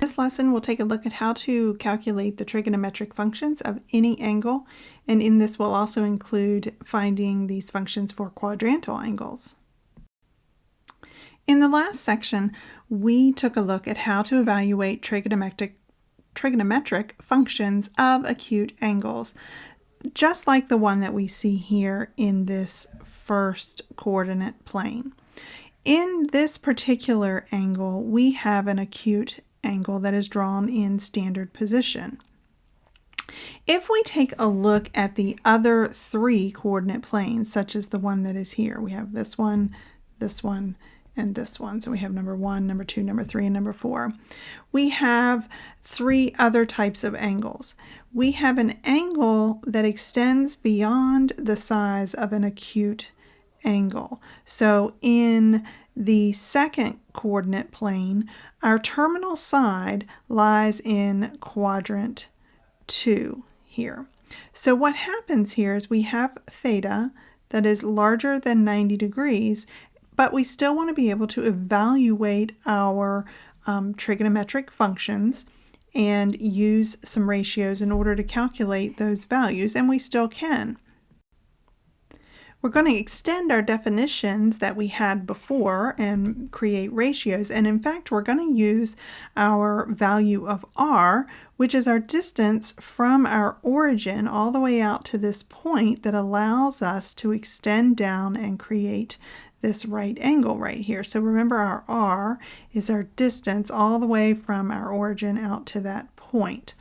This lesson we'll take a look at how to calculate the trigonometric functions of any angle, and in this we'll also include finding these functions for quadrantal angles. In the last section, we took a look at how to evaluate trigonometric functions of acute angles, just like the one that we see here in this first coordinate plane. In this particular angle, we have an acute angle that is drawn in standard position. If we take a look at the other three coordinate planes, such as the one that is here, we have this one, and this one. So we have number 1, number 2, number 3, and number 4. We have three other types of angles. We have an angle that extends beyond the size of an acute angle. So in the second coordinate plane, our terminal side lies in quadrant 2 here. So what happens here is we have theta that is larger than 90 degrees, but we still want to be able to evaluate our trigonometric functions and use some ratios in order to calculate those values, and we still can. We're going to extend our definitions that we had before and create ratios, and in fact we're going to use our value of r, which is our distance from our origin all the way out to this point that allows us to extend down and create this right angle right here. So remember, our r is our distance all the way from our origin out to that point.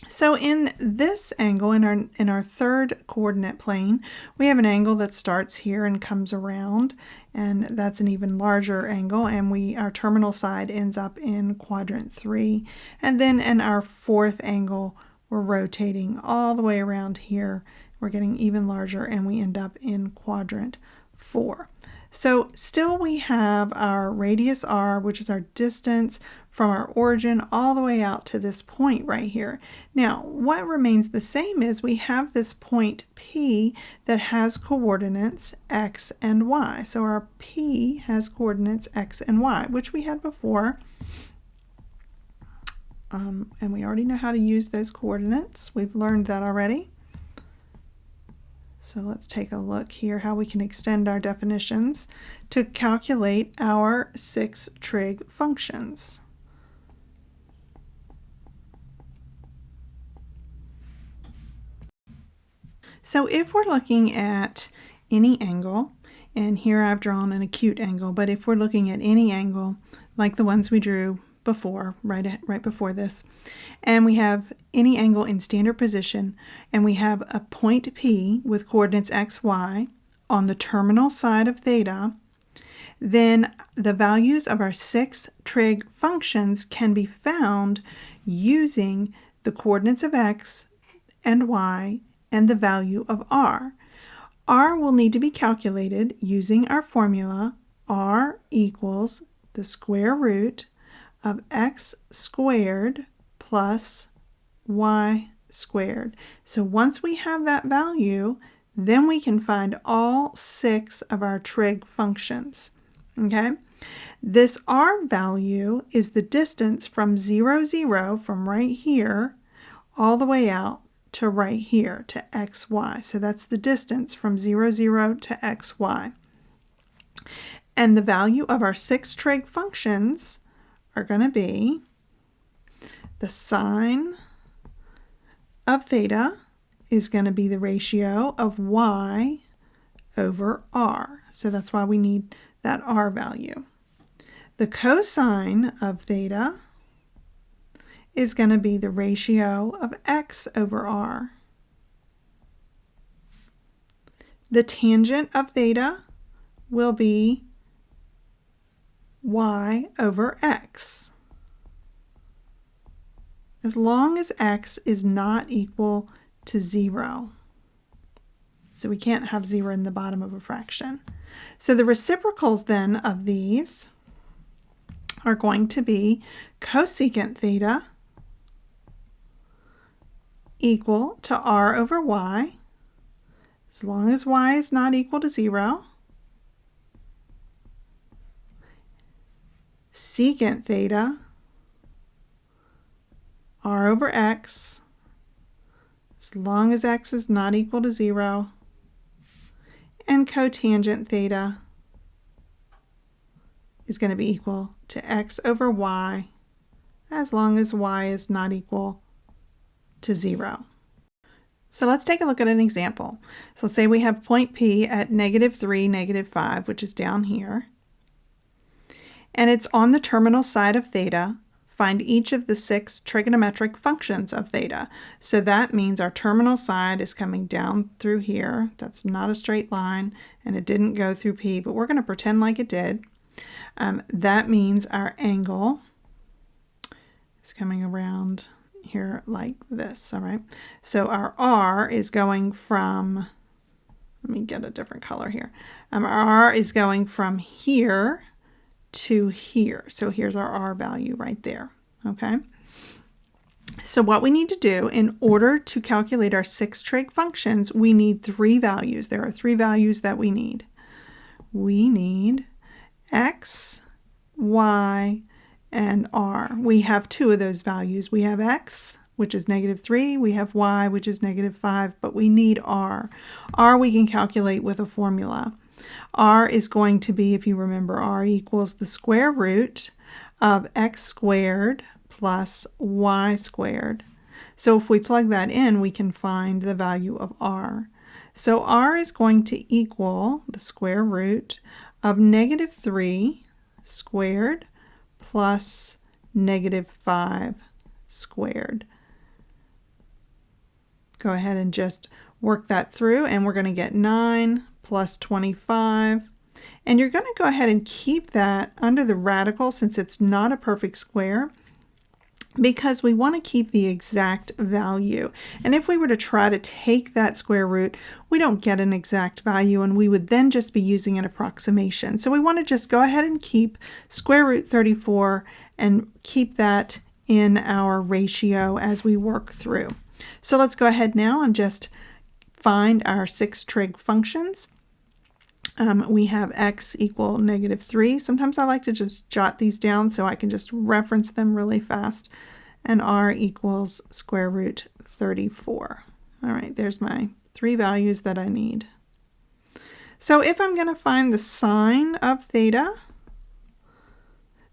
So in this angle, in our third coordinate plane, we have an angle that starts here and comes around, and that's an even larger angle, and our terminal side ends up in quadrant 3. And then in our fourth angle, we're rotating all the way around here. We're getting even larger, and we end up in quadrant 4. So still we have our radius r, which is our distance from our origin all the way out to this point right here. Now, what remains the same is we have this point P that has coordinates x and y. So our P has coordinates x and y, which we had before. And we already know how to use those coordinates. We've learned that already. So let's take a look here how we can extend our definitions to calculate our 6 trig functions. So if we're looking at any angle, and here I've drawn an acute angle, but if we're looking at any angle like the ones we drew before, right before this, and we have any angle in standard position, and we have a point P with coordinates x, y on the terminal side of theta, then the values of our 6 trig functions can be found using the coordinates of x and y and the value of r. R will need to be calculated using our formula. R equals the square root of x squared plus y squared. So once we have that value, then we can find all 6 of our trig functions. Okay? This r value is the distance from 0, 0, from right here, all the way out to right here, to xy. So that's the distance from 0, 0 to xy. And the value of our 6 trig functions are going to be the sine of theta is going to be the ratio of y over r. So that's why we need that r value. The cosine of theta is going to be the ratio of x over r. The tangent of theta will be y over x, as long as x is not equal to 0. So we can't have 0 in the bottom of a fraction. So the reciprocals then of these are going to be cosecant theta equal to r over y, as long as y is not equal to 0. Secant theta r over x, as long as x is not equal to 0, and cotangent theta is going to be equal to x over y, as long as y is not equal to 0. So let's take a look at an example. So let's say we have point P at -3, -5, which is down here, and it's on the terminal side of theta. Find each of the 6 trigonometric functions of theta. So that means our terminal side is coming down through here. That's not a straight line, and it didn't go through P, but we're going to pretend like it did. That means our angle is coming around here like this, all right? So our R is going from, let me get a different color here. Our R is going from here to here. So here's our R value right there, okay? So what we need to do in order to calculate our 6 trig functions, we need 3 values. There are 3 values that we need. We need x, y, and r. We have 2 of those values. We have x, which is -3. We have y, which is -5, but we need r. R we can calculate with a formula. R is going to be, if you remember, R equals the square root of x squared plus y squared. So if we plug that in, we can find the value of r. So r is going to equal the square root of -3 squared plus -5 squared. Go ahead and just work that through, and we're going to get 9 plus 25. And you're going to go ahead and keep that under the radical since it's not a perfect square, because we want to keep the exact value. And if we were to try to take that square root, we don't get an exact value, and we would then just be using an approximation. So we want to just go ahead and keep square root 34 and keep that in our ratio as we work through. So let's go ahead now and just find our 6 trig functions. We have x equal -3. Sometimes I like to just jot these down so I can just reference them really fast. And r equals square root 34. All right, there's my 3 values that I need. So if I'm going to find the sine of theta,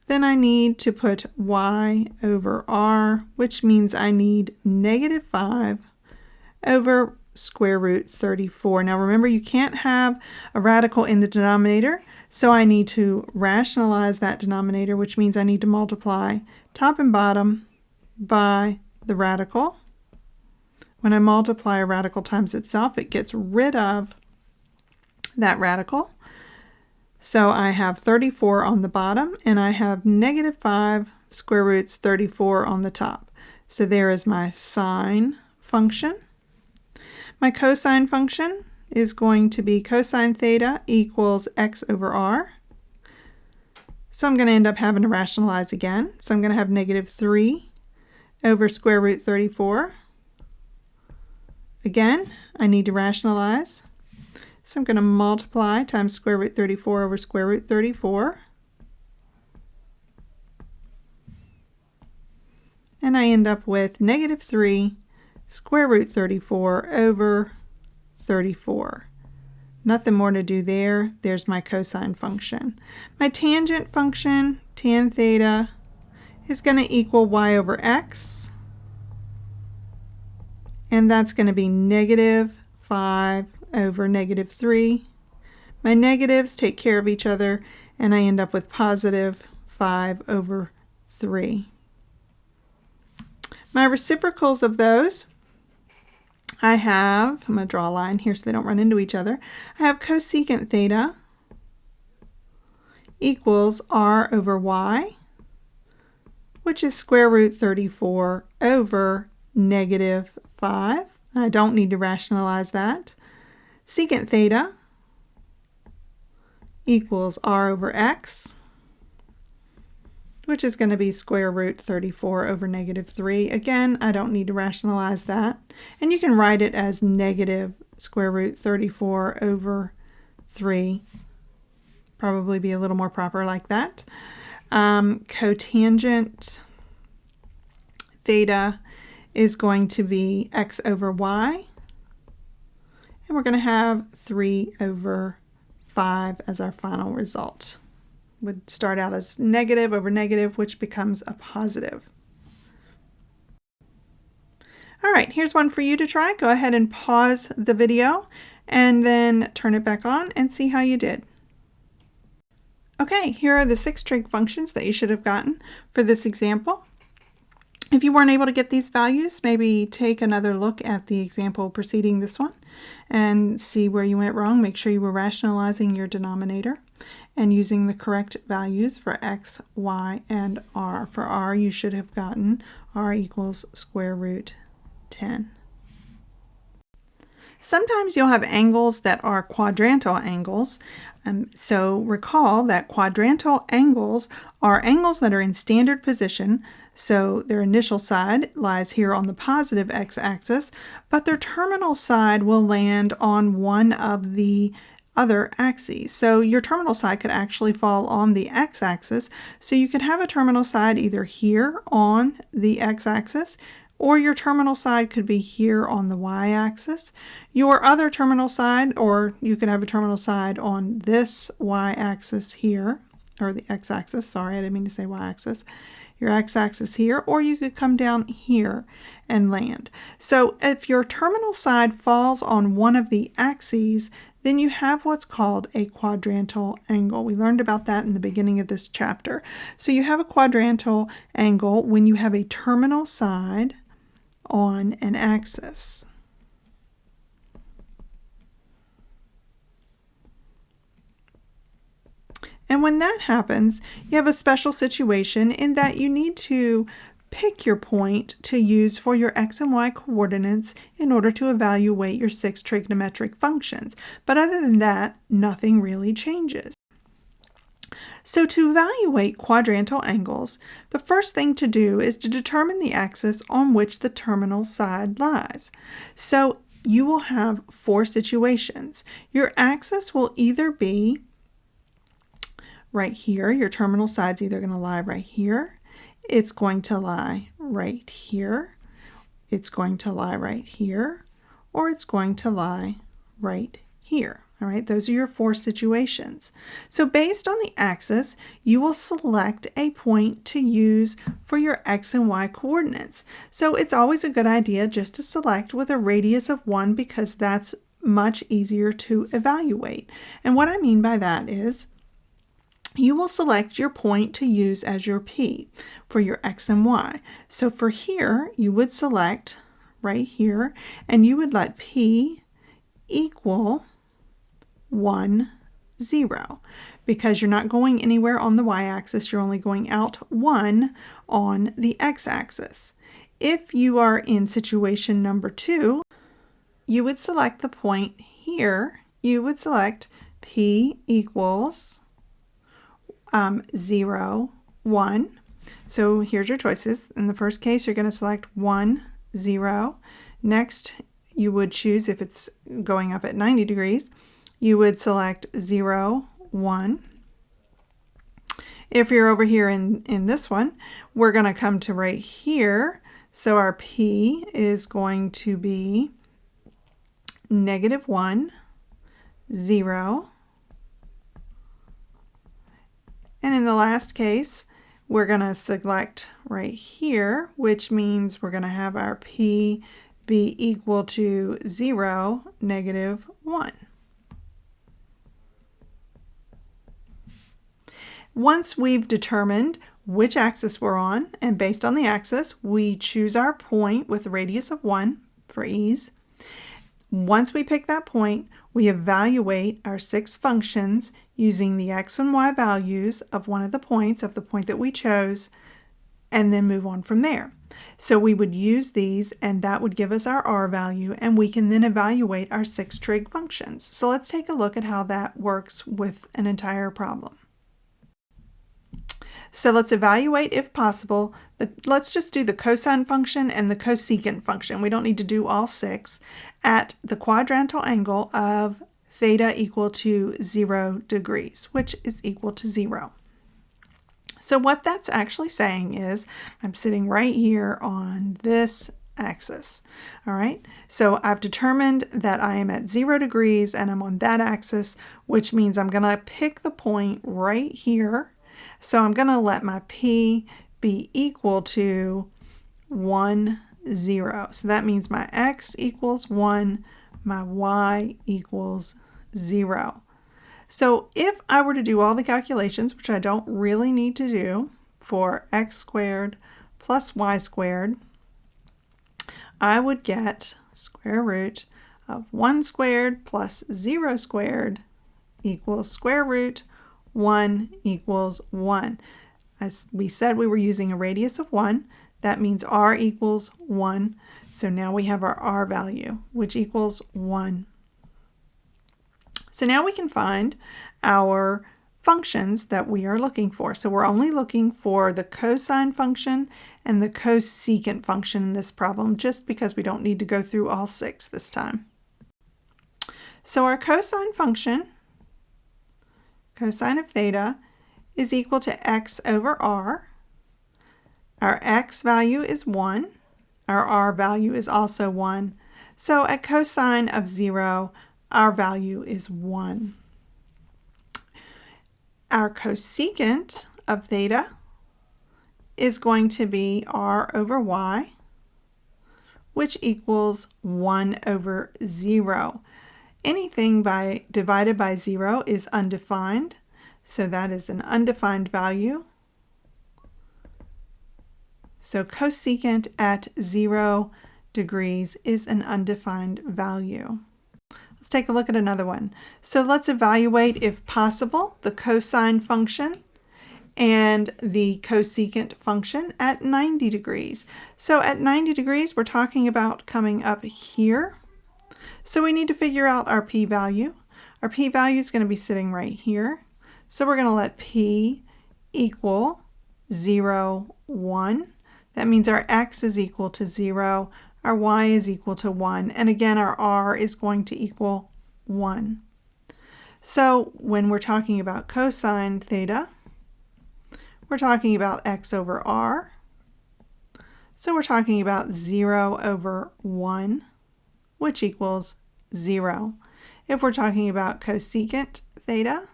then I need to put y over r, which means I need -5 over square root 34. Now remember, you can't have a radical in the denominator, so I need to rationalize that denominator, which means I need to multiply top and bottom by the radical. When I multiply a radical times itself, it gets rid of that radical. So I have 34 on the bottom, and I have -5 square roots 34 on the top. So there is my sine function. My cosine function is going to be cosine theta equals x over r. So I'm going to end up having to rationalize again. So I'm going to have -3 over square root 34. Again, I need to rationalize. So I'm going to multiply times square root 34 over square root 34. And I end up with -3 square root 34 over 34. Nothing more to do there. There's my cosine function. My tangent function, tan theta, is going to equal y over x. And that's going to be -5 over -3. My negatives take care of each other, and I end up with +5 over 3. My reciprocals of those, I'm going to draw a line here so they don't run into each other. I have cosecant theta equals r over y, which is square root 34 over -5. I don't need to rationalize that. Secant theta equals r over x, which is going to be square root 34 over -3. Again, I don't need to rationalize that. And you can write it as negative square root 34 over 3. Probably be a little more proper like that. Cotangent theta is going to be x over y, and we're going to have 3 over 5 as our final result. Would start out as negative over negative, which becomes a positive. All right, here's one for you to try. Go ahead and pause the video and then turn it back on and see how you did. Okay, here are the 6 trig functions that you should have gotten for this example. If you weren't able to get these values, maybe take another look at the example preceding this one and see where you went wrong. Make sure you were rationalizing your denominator and using the correct values for x, y, and r. For r, you should have gotten r equals square root 10. Sometimes you'll have angles that are quadrantal angles. So recall that quadrantal angles are angles that are in standard position. So their initial side lies here on the positive x-axis, but their terminal side will land on one of the other axes. So your terminal side could actually fall on the x-axis. So you could have a terminal side either here on the x-axis, or your terminal side could be here on the y-axis. Your other terminal side, or you could have a terminal side on this y-axis here, or the x-axis, sorry, I didn't mean to say y-axis. Your x-axis here, or you could come down here and land. So if your terminal side falls on one of the axes, then you have what's called a quadrantal angle. We learned about that in the beginning of this chapter. So you have a quadrantal angle when you have a terminal side on an axis. And when that happens, you have a special situation in that you need to pick your point to use for your x and y coordinates in order to evaluate your 6 trigonometric functions. But other than that, nothing really changes. So to evaluate quadrantal angles, the first thing to do is to determine the axis on which the terminal side lies. So you will have 4 situations. Your axis will either be right here. Your terminal side's either going to lie right here, it's going to lie right here, it's going to lie right here, or it's going to lie right here. All right, those are your 4 situations. So based on the axis, you will select a point to use for your x and y coordinates. So it's always a good idea just to select with a radius of 1 because that's much easier to evaluate. And what I mean by that is you will select your point to use as your P for your x and y. So for here, you would select right here, and you would let P equal 1, 0. Because you're not going anywhere on the y-axis, you're only going out 1 on the x-axis. If you are in situation number 2, you would select the point here. You would select P equals 0, 1. So here's your choices. In the first case, you're going to select 1, 0. Next, you would choose, if it's going up at 90 degrees, you would select 0, 1. If you're over here in this one, we're going to come to right here. So our P is going to be -1, 0. And in the last case, we're going to select right here, which means we're going to have our P be equal to 0, -1. Once we've determined which axis we're on, and based on the axis, we choose our point with a radius of 1 for ease. Once we pick that point, we evaluate our 6 functions using the x and y values of one of the points, of the point that we chose, and then move on from there. So we would use these, and that would give us our r value, and we can then evaluate our 6 trig functions. So let's take a look at how that works with an entire problem. So let's evaluate, if possible, let's just do the cosine function and the cosecant function. We don't need to do all 6 at the quadrantal angle of theta equal to 0 degrees, which is equal to 0. So what that's actually saying is I'm sitting right here on this axis. All right, so I've determined that I am at 0 degrees and I'm on that axis, which means I'm going to pick the point right here. So I'm going to let my P be equal to 1, 0. So that means my X equals 1, my Y equals 0. So if I were to do all the calculations, which I don't really need to do, for x squared plus y squared, I would get square root of 1 squared plus 0 squared equals square root 1 equals 1. As we said, we were using a radius of 1. That means r equals 1. So now we have our r value, which equals 1. So now we can find our functions that we are looking for. So we're only looking for the cosine function and the cosecant function in this problem, just because we don't need to go through all 6 this time. So our cosine function, cosine of theta, is equal to x over r. Our x value is 1. Our r value is also 1. So at cosine of 0, our value is 1. Our cosecant of theta is going to be r over y, which equals 1 over 0. Anything divided by 0 is undefined, so that is an undefined value. So cosecant at 0 degrees is an undefined value. Let's take a look at another one. So let's evaluate, if possible, the cosine function and the cosecant function at 90 degrees. So at 90 degrees, we're talking about coming up here. So we need to figure out our p-value. Our p-value is going to be sitting right here. So we're going to let p equal 0, 1. That means our x is equal to 0. Our y is equal to 1, and again our r is going to equal 1. So when we're talking about cosine theta, we're talking about x over r. So we're talking about 0 over 1, which equals 0. If we're talking about cosecant theta,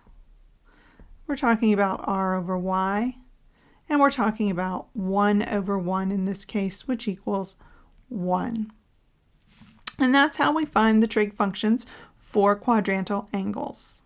we're talking about r over y, and we're talking about 1 over 1 in this case, which equals 1. And that's how we find the trig functions for quadrantal angles.